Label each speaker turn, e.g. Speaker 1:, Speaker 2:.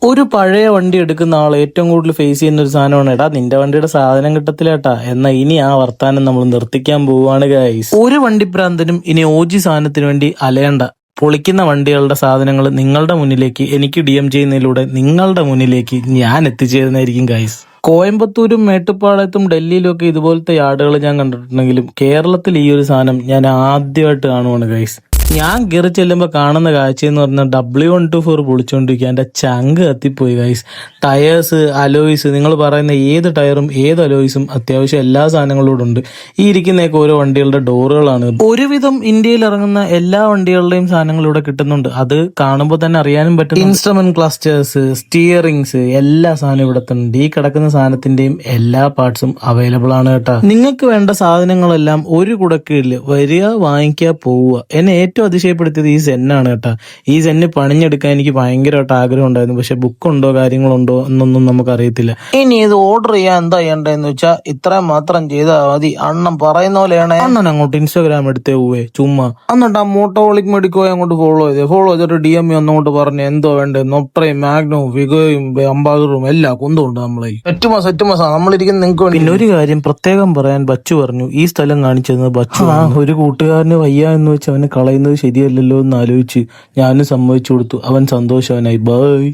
Speaker 1: ഒരു പഴയ വണ്ടി എടുക്കുന്ന ആൾ ഏറ്റവും കൂടുതൽ ഫേസ് ചെയ്യുന്ന ഒരു സാധനമാണ്, എടാ നിന്റെ വണ്ടിയുടെ സാധനം കിട്ടത്തില്ല കേട്ടാ. എന്നാ ഇനി ആ വർത്താനം നമ്മൾ നിർത്തിക്കാൻ പോവാണ് ഗൈസ്. ഒരു വണ്ടിപ്രാന്തനും ഇനി ഓജി സാധനത്തിന് വേണ്ടി അലയണ്ട. പൊളിക്കുന്ന വണ്ടികളുടെ സാധനങ്ങൾ നിങ്ങളുടെ മുന്നിലേക്ക് എനിക്ക് DM ചെയ്യുന്നതിലൂടെ നിങ്ങളുടെ മുന്നിലേക്ക് ഞാൻ എത്തിച്ചേരുന്നതായിരിക്കും ഗൈസ്. കോയമ്പത്തൂരും മേട്ടുപ്പാളയത്തും ഡൽഹിയിലും ഒക്കെ ഇതുപോലത്തെ യാർഡുകൾ ഞാൻ കണ്ടിട്ടുണ്ടെങ്കിലും കേരളത്തിൽ ഈ ഒരു സാധനം ഞാൻ ആദ്യമായിട്ട് കാണുവാണ് ഗൈസ്. ഞാൻ കയറി ചെല്ലുമ്പോൾ കാണുന്ന കാഴ്ച എന്ന് പറഞ്ഞാൽ W124 പൊളിച്ചുകൊണ്ടിരിക്കുക. എൻ്റെ ചങ്ക് കത്തിപ്പോയി ഗൈസ്. ടയേഴ്സ്, അലോയ്സ്, നിങ്ങൾ പറയുന്ന ഏത് ടയറും ഏത് അലോയ്സും അത്യാവശ്യം എല്ലാ സാധനങ്ങളോടും ഉണ്ട്. ഈ ഇരിക്കുന്നതൊക്കെ ഓരോ വണ്ടികളുടെ ഡോറുകളാണ്. ഒരുവിധം ഇന്ത്യയിൽ ഇറങ്ങുന്ന എല്ലാ വണ്ടികളുടെയും സാധനങ്ങൾ ഇവിടെ കിട്ടുന്നുണ്ട്. അത് കാണുമ്പോൾ തന്നെ അറിയാനും പറ്റും. ഇൻസ്ട്രുമെന്റ് ക്ലസ്റ്റേഴ്സ്, സ്റ്റിയറിങ്സ്, എല്ലാ സാധനവും ഇവിടെ തന്നെ ഉണ്ട്. ഈ കിടക്കുന്ന സാധനത്തിന്റെയും എല്ലാ പാർട്സും അവൈലബിൾ ആണ് കേട്ടോ. നിങ്ങൾക്ക് വേണ്ട സാധനങ്ങളെല്ലാം ഒരു കുടക്കീഴില് വരിക, വാങ്ങിക്കുക, പോവുക. എന്നെ ഏറ്റവും അതിശയപ്പെടുത്തിയത് ഈ സെന്നാണ് കേട്ടാ. ഈ സെന്ന് പണിഞ്ഞെടുക്കാൻ എനിക്ക് ഭയങ്കരമായിട്ട് ആഗ്രഹം ഉണ്ടായിരുന്നു. പക്ഷെ ബുക്കുണ്ടോ കാര്യങ്ങളുണ്ടോ എന്നൊന്നും നമുക്ക് അറിയത്തില്ല. ഇനി ഇത് ഓർഡർ ചെയ്യാൻ എന്താ ചെയ്യണ്ടെന്ന് വെച്ചാൽ ഇത്രയും മാത്രം ചെയ്താൽ മതി. അണ്ണൻ പറയുന്ന പോലെയാണ്. അണ്ണൻ അങ്ങോട്ട് ഇൻസ്റ്റാഗ്രാം എടുത്തേ പോവേ ചുമ്മാ. എന്നിട്ട് ആ മോട്ടോളിക് മെഡിക്കോ അങ്ങോട്ട് ഫോളോ ചെയ്തിട്ട് DM ഒന്നങ്ങോട്ട് പറഞ്ഞ് എന്തോ വേണ്ടേ നൊട്ടയും മാഗ്നവും ഫിഗോയും അംബാസഡറും എല്ലാം കൊണ്ടുണ്ട് നമ്മളെ. സെറ്റുമസാ നമ്മളിരിക്കുന്ന നിങ്ങൾക്ക്. പിന്നെ ഒരു കാര്യം പ്രത്യേകം പറയാൻ ബച്ചു പറഞ്ഞു, ഈ സ്ഥലം കാണിച്ചത് ബച്ചു. ഒരു കൂട്ടുകാരന് വയ്യ എന്ന് വെച്ച് അവനെ കളയുന്നത് ശരിയല്ലല്ലോ എന്ന് ആലോചിച്ച് ഞാനും സമ്മതിച്ചു കൊടുത്തു. അവൻ സന്തോഷവനായി. ബൈ.